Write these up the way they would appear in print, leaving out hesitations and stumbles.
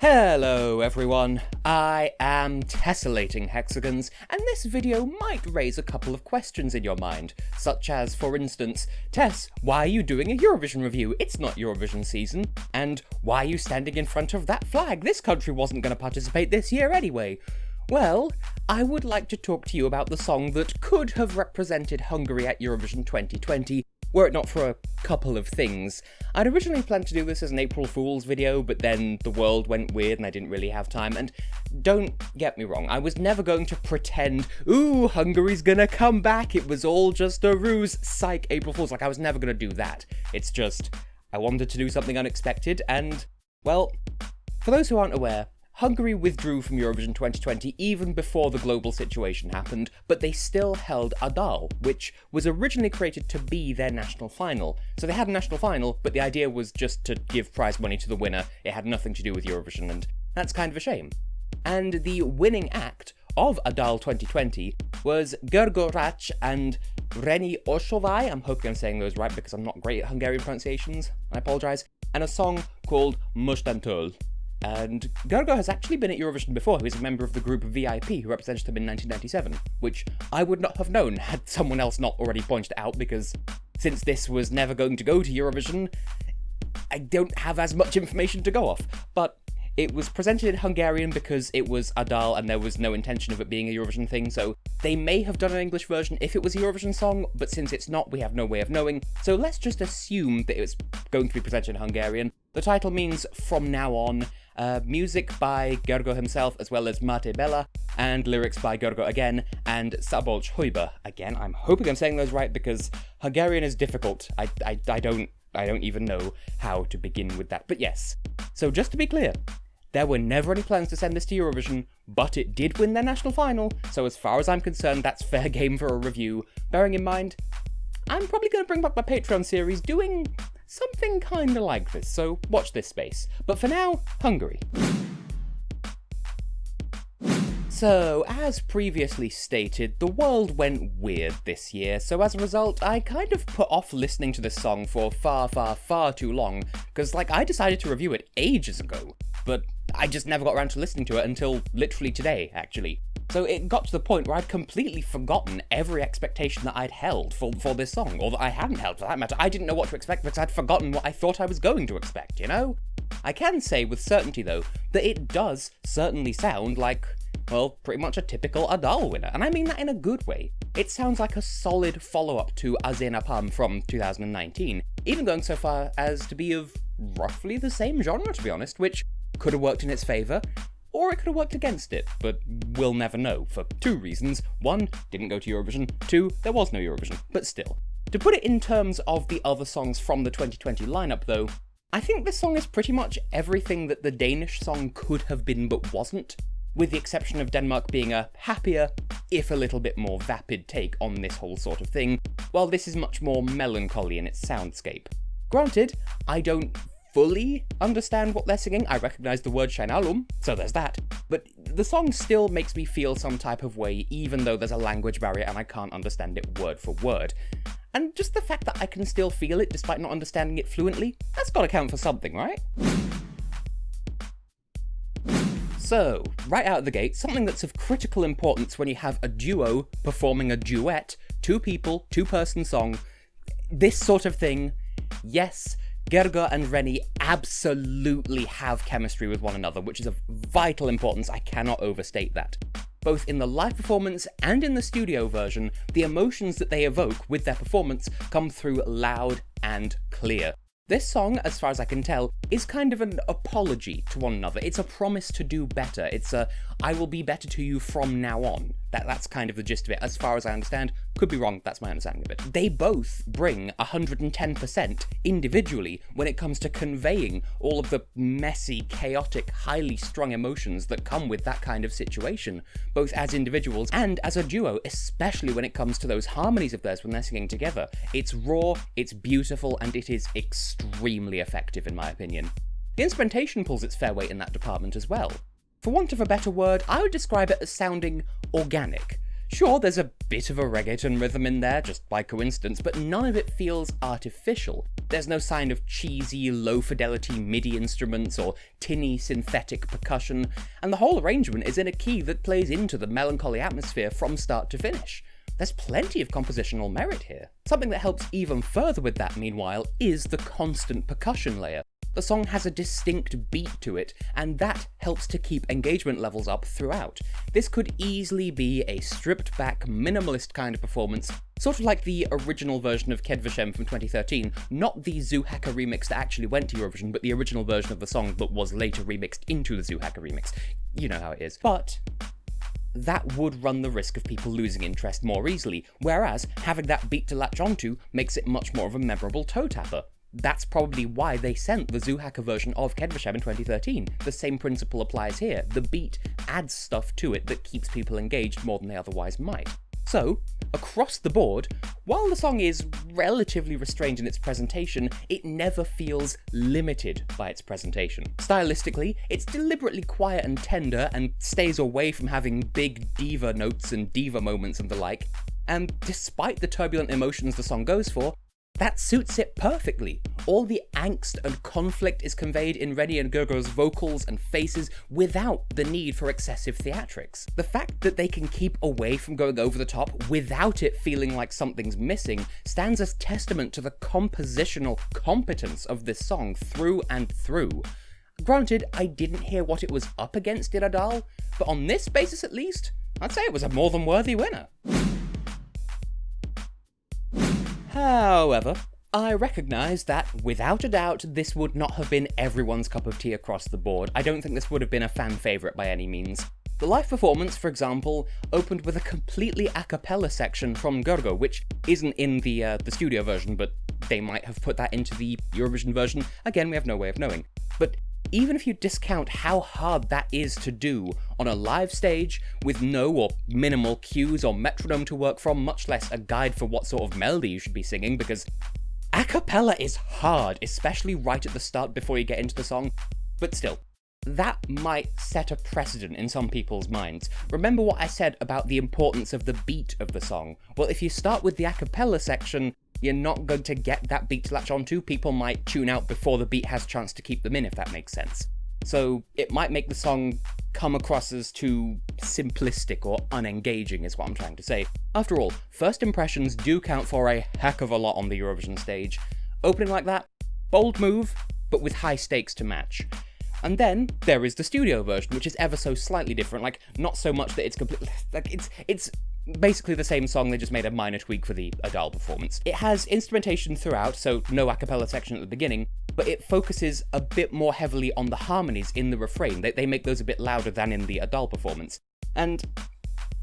Hello everyone, I am Tessellating Hexagons, and this video might raise a couple of questions in your mind, such as, for instance, Tess, why are you doing a Eurovision review? It's not Eurovision season. And why are you standing in front of that flag? This country wasn't going to participate this year anyway. Well, I would like to talk to you about the song that could have represented Hungary at Eurovision 2020, were it not for a couple of things. I'd originally planned to do this as an April Fool's video, but then the world went weird and I didn't really have time, and don't get me wrong, I was never going to pretend, ooh, Hungary's gonna come back, it was all just a ruse, psych, April Fool's, like I was never gonna do that. It's just, I wanted to do something unexpected, and, well, for those who aren't aware, Hungary withdrew from Eurovision 2020 even before the global situation happened, but they still held a dal, which was originally created to be their national final. So they had a national final, but the idea was just to give prize money to the winner. It had nothing to do with Eurovision, and that's kind of a shame. And the winning act of a dal 2020 was Gergő, Rácz and Reni Orsovai, I'm hoping I'm saying those right because I'm not great at Hungarian pronunciations, I apologise, and a song called Mostantól. And Gergő has actually been at Eurovision before. He was a member of the group VIP who represented them in 1997, which I would not have known had someone else not already pointed it out, because since this was never going to go to Eurovision, I don't have as much information to go off. But it was presented in Hungarian because it was a dal and there was no intention of it being a Eurovision thing, so they may have done an English version if it was a Eurovision song, but since it's not, we have no way of knowing, so let's just assume that it's going to be presented in Hungarian. The title means From Now On, music by Gergő himself, as well as Mate Bella, and lyrics by Gergő again, and Szabolcs Hőbe. Again, I'm hoping I'm saying those right because Hungarian is difficult. I don't even know how to begin with that, but yes. So just to be clear, there were never any plans to send this to Eurovision, but it did win their national final, so as far as I'm concerned, that's fair game for a review. Bearing in mind, I'm probably going to bring back my Patreon series doing something kinda like this, so watch this space. But for now, Hungary. So, as previously stated, the world went weird this year, so as a result, I kind of put off listening to this song for far too long, because, I decided to review it ages ago, but I just never got around to listening to it until literally today, actually. So it got to the point where I'd completely forgotten every expectation that I'd held for this song, or that I hadn't held for that matter. I didn't know what to expect because I'd forgotten what I thought I was going to expect, you know? I can say with certainty, though, that it does certainly sound like, well, pretty much a typical Adal winner, and I mean that in a good way. It sounds like a solid follow-up to Azén Apám from 2019, even going so far as to be of roughly the same genre, to be honest, which could have worked in its favour, or it could have worked against it, but we'll never know, for two reasons. One, didn't go to Eurovision. Two, there was no Eurovision, but still. To put it in terms of the other songs from the 2020 lineup, though, I think this song is pretty much everything that the Danish song could have been but wasn't, with the exception of Denmark being a happier, if a little bit more vapid take on this whole sort of thing, while this is much more melancholy in its soundscape. Granted, I don't fully understand what they're singing. I recognise the word Sajnálom, so there's that. But the song still makes me feel some type of way, even though there's a language barrier and I can't understand it word for word. And just the fact that I can still feel it despite not understanding it fluently, that's gotta count for something, right? So, right out of the gate, something that's of critical importance when you have a duo performing a duet, two people, two-person song, this sort of thing, yes, Gergő and Reni absolutely have chemistry with one another, which is of vital importance. I cannot overstate that. Both in the live performance and in the studio version, the emotions that they evoke with their performance come through loud and clear. This song, as far as I can tell, is kind of an apology to one another. It's a promise to do better. It's a, I will be better to you from now on. That's kind of the gist of it, as far as I understand. Could be wrong, that's my understanding of it. They both bring 110% individually when it comes to conveying all of the messy, chaotic, highly strung emotions that come with that kind of situation, both as individuals and as a duo, especially when it comes to those harmonies of theirs when they're singing together. It's raw, it's beautiful, and it is extremely effective in my opinion. The instrumentation pulls its fair weight in that department as well. For want of a better word, I would describe it as sounding organic. Sure, there's a bit of a reggaeton rhythm in there, just by coincidence, but none of it feels artificial. There's no sign of cheesy, low-fidelity MIDI instruments or tinny synthetic percussion, and the whole arrangement is in a key that plays into the melancholy atmosphere from start to finish. There's plenty of compositional merit here. Something that helps even further with that, meanwhile, is the constant percussion layer. The song has a distinct beat to it, and that helps to keep engagement levels up throughout. This could easily be a stripped-back, minimalist kind of performance, sort of like the original version of Kedvesem from 2013, not the Zoo Hacker remix that actually went to Eurovision, but the original version of the song that was later remixed into the Zoo Hacker remix. You know how it is. But that would run the risk of people losing interest more easily, whereas having that beat to latch onto makes it much more of a memorable toe tapper. That's probably why they sent the Zoo Hacker version of Kedvesem in 2013. The same principle applies here. The beat adds stuff to it that keeps people engaged more than they otherwise might. So, across the board, while the song is relatively restrained in its presentation, it never feels limited by its presentation. Stylistically, it's deliberately quiet and tender and stays away from having big diva notes and diva moments and the like, and despite the turbulent emotions the song goes for, that suits it perfectly. All the angst and conflict is conveyed in Reni and Gergő's vocals and faces without the need for excessive theatrics. The fact that they can keep away from going over the top without it feeling like something's missing stands as testament to the compositional competence of this song through and through. Granted, I didn't hear what it was up against in Adal, but on this basis at least, I'd say it was a more than worthy winner. However, I recognise that, without a doubt, this would not have been everyone's cup of tea across the board. I don't think this would have been a fan favourite by any means. The live performance, for example, opened with a completely a cappella section from Gergő, which isn't in the studio version, but they might have put that into the Eurovision version. Again, we have no way of knowing. But even if you discount how hard that is to do on a live stage, with no or minimal cues or metronome to work from, much less a guide for what sort of melody you should be singing, because a cappella is hard, especially right at the start before you get into the song, but still, that might set a precedent in some people's minds. Remember what I said about the importance of the beat of the song? Well, if you start with the a cappella section, you're not going to get that beat to latch onto. People might tune out before the beat has a chance to keep them in, if that makes sense. So it might make the song come across as too simplistic or unengaging, is what I'm trying to say. After all, first impressions do count for a heck of a lot on the Eurovision stage. Opening like that, bold move, but with high stakes to match. And then there is the studio version, which is ever so slightly different. Like, not so much that it's completely, like, it's basically the same song, they just made a minor tweak for the Adal performance. It has instrumentation throughout, so no a cappella section at the beginning, but it focuses a bit more heavily on the harmonies in the refrain. They make those a bit louder than in the Adal performance. And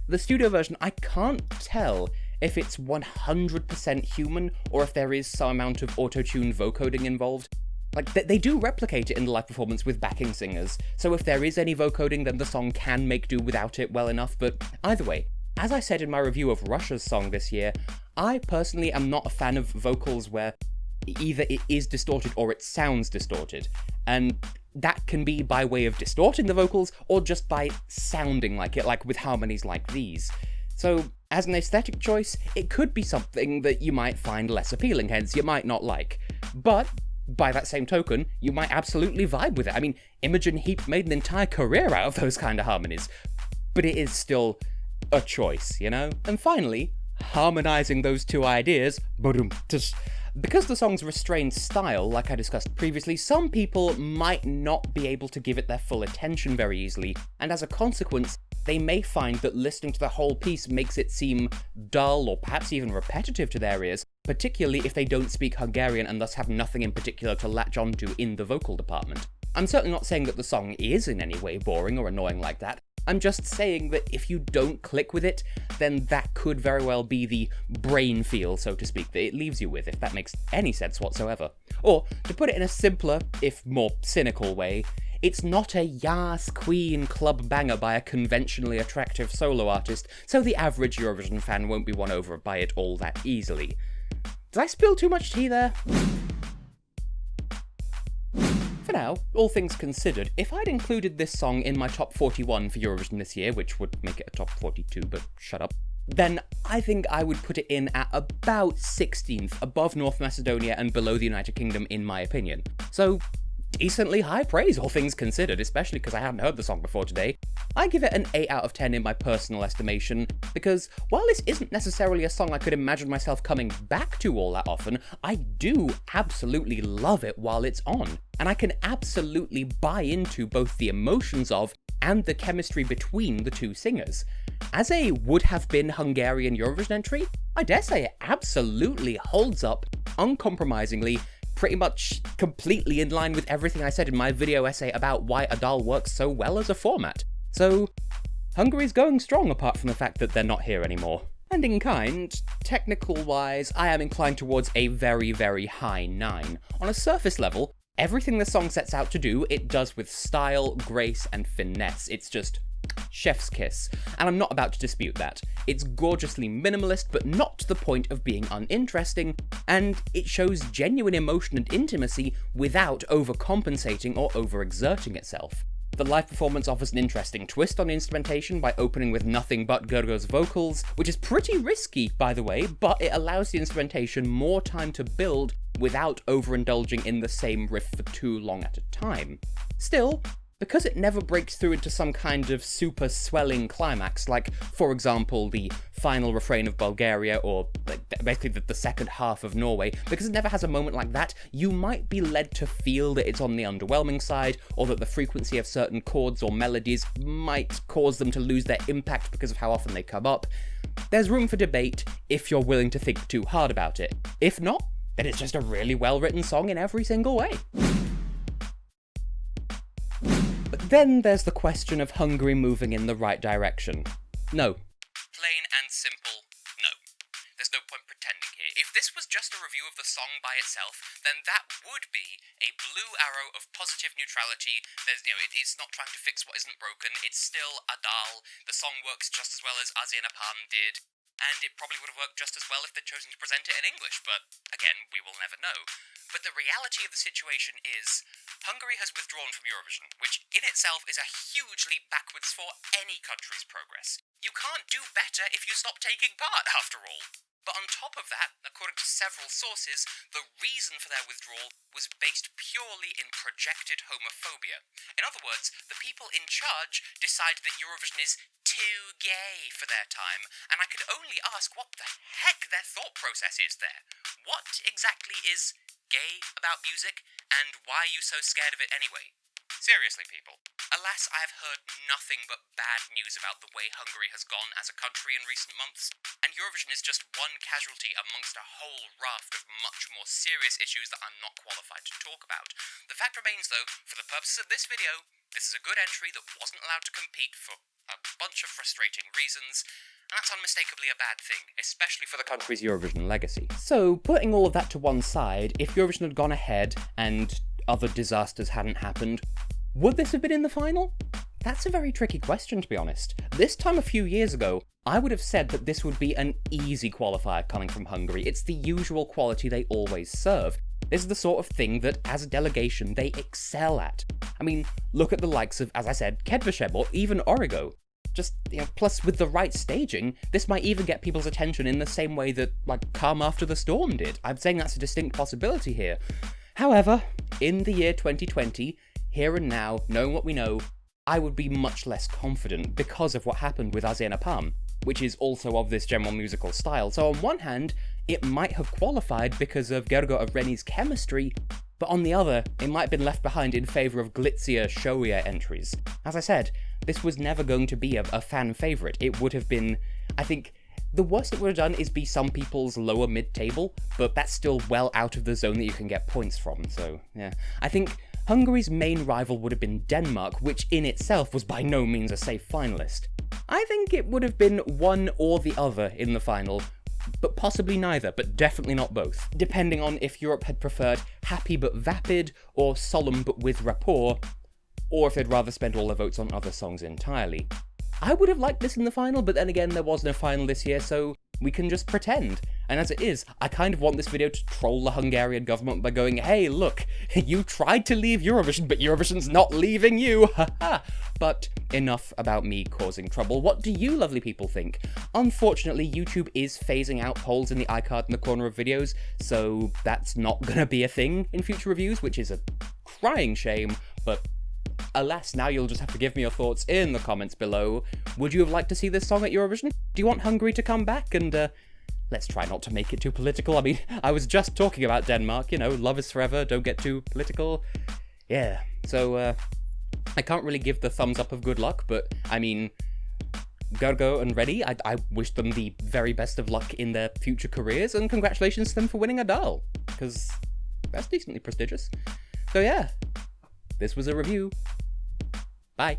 the studio version, I can't tell if it's 100% human or if there is some amount of auto-tuned vocoding involved. Like, they do replicate it in the live performance with backing singers, so if there is any vocoding, then the song can make do without it well enough, but either way, as I said in my review of Russia's song this year, I personally am not a fan of vocals where either it is distorted or it sounds distorted, and that can be by way of distorting the vocals or just by sounding like it, like with harmonies like these. So, as an aesthetic choice, it could be something that you might find less appealing, hence you might not like. But by that same token, you might absolutely vibe with it. I mean, Imogen Heap made an entire career out of those kind of harmonies. But it is still a choice, you know? And finally, harmonizing those two ideas, because the song's restrained style, like I discussed previously, some people might not be able to give it their full attention very easily, and as a consequence, they may find that listening to the whole piece makes it seem dull or perhaps even repetitive to their ears, particularly if they don't speak Hungarian and thus have nothing in particular to latch onto in the vocal department. I'm certainly not saying that the song is in any way boring or annoying like that. I'm just saying that if you don't click with it, then that could very well be the brain feel, so to speak, that it leaves you with, if that makes any sense whatsoever. Or, to put it in a simpler, if more cynical way, it's not a Yas Queen club banger by a conventionally attractive solo artist, so the average Eurovision fan won't be won over by it all that easily. Did I spill too much tea there? For now, all things considered, if I'd included this song in my top 41 for Eurovision this year, which would make it a top 42, but shut up, then I think I would put it in at about 16th, above North Macedonia and below the United Kingdom in my opinion. So, decently high praise, all things considered, especially because I hadn't heard the song before today. I give it an 8 out of 10 in my personal estimation, because while this isn't necessarily a song I could imagine myself coming back to all that often, I do absolutely love it while it's on, and I can absolutely buy into both the emotions of and the chemistry between the two singers. As a would-have-been Hungarian Eurovision entry, I dare say it absolutely holds up uncompromisingly, pretty much completely in line with everything I said in my video essay about why Adal works so well as a format. So, Hungary's going strong apart from the fact that they're not here anymore. And in kind, technical-wise, I am inclined towards a very, very high 9. On a surface level, everything the song sets out to do, it does with style, grace, and finesse. It's just chef's kiss, and I'm not about to dispute that. It's gorgeously minimalist, but not to the point of being uninteresting, and it shows genuine emotion and intimacy without overcompensating or overexerting itself. The live performance offers an interesting twist on the instrumentation by opening with nothing but Gergő's vocals, which is pretty risky, by the way, but it allows the instrumentation more time to build without overindulging in the same riff for too long at a time. Still, because it never breaks through into some kind of super swelling climax, like, for example, the final refrain of Bulgaria, or basically the second half of Norway, because it never has a moment like that, you might be led to feel that it's on the underwhelming side, or that the frequency of certain chords or melodies might cause them to lose their impact because of how often they come up. There's room for debate if you're willing to think too hard about it. If not, then it's just a really well-written song in every single way. But then there's the question of Hungary moving in the right direction. No. Plain and simple, no. There's no point pretending here. If this was just a review of the song by itself, then that would be a blue arrow of positive neutrality. It's not trying to fix what isn't broken. It's still Adal. The song works just as well as Azénapám did. And it probably would have worked just as well if they'd chosen to present it in English, but again, we will never know. But the reality of the situation is, Hungary has withdrawn from Eurovision, which in itself is a huge leap backwards for any country's progress. You can't do better if you stop taking part, after all. But on top of that, according to several sources, the reason for their withdrawal was based purely in projected homophobia. In other words, the people in charge decided that Eurovision is too gay for their time, and I could only ask what the heck their thought process is there. What exactly is gay about music, and why are you so scared of it anyway? Seriously, people. Alas, I have heard nothing but bad news about the way Hungary has gone as a country in recent months, and Eurovision is just one casualty amongst a whole raft of much more serious issues that I'm not qualified to talk about. The fact remains, though, for the purposes of this video, this is a good entry that wasn't allowed to compete for a bunch of frustrating reasons, and that's unmistakably a bad thing, especially for the country's Eurovision legacy. So, putting all of that to one side, if Eurovision had gone ahead and other disasters hadn't happened, would this have been in the final? That's a very tricky question, to be honest. This time a few years ago, I would have said that this would be an easy qualifier coming from Hungary. It's the usual quality they always serve. This is the sort of thing that, as a delegation, they excel at. I mean, look at the likes of, as I said, Kedvesebb or even Origo. Just, plus with the right staging, this might even get people's attention in the same way that, Calm After the Storm did. I'm saying that's a distinct possibility here. However, in the year 2020, here and now, knowing what we know, I would be much less confident because of what happened with Azénapám, which is also of this general musical style. So on one hand, it might have qualified because of Gergő and Reni's chemistry, but on the other, it might have been left behind in favour of glitzier, showier entries. As I said, this was never going to be a fan favourite. It would have been, I think, the worst it would have done is be some people's lower mid-table, but that's still well out of the zone that you can get points from, so yeah. I think Hungary's main rival would have been Denmark, which in itself was by no means a safe finalist. I think it would have been one or the other in the final, but possibly neither, but definitely not both, depending on if Europe had preferred happy but vapid, or solemn but with rapport, or if they'd rather spend all their votes on other songs entirely. I would have liked this in the final, but then again, there was no final this year, so we can just pretend. And as it is, I kind of want this video to troll the Hungarian government by going, hey, look, you tried to leave Eurovision, but Eurovision's not leaving you, haha. But enough about me causing trouble. What do you lovely people think? Unfortunately, YouTube is phasing out polls in the iCard in the corner of videos, so that's not gonna be a thing in future reviews, which is a crying shame, but alas, now you'll just have to give me your thoughts in the comments below. Would you have liked to see this song at Eurovision? Do you want Hungary to come back? And let's try not to make it too political. I mean, I was just talking about Denmark, you know, love is forever, don't get too political. Yeah, so I can't really give the thumbs up of good luck, but I mean, Gergő and Reni, I wish them the very best of luck in their future careers, and congratulations to them for winning a doll, because that's decently prestigious. So yeah, this was a review. Bye.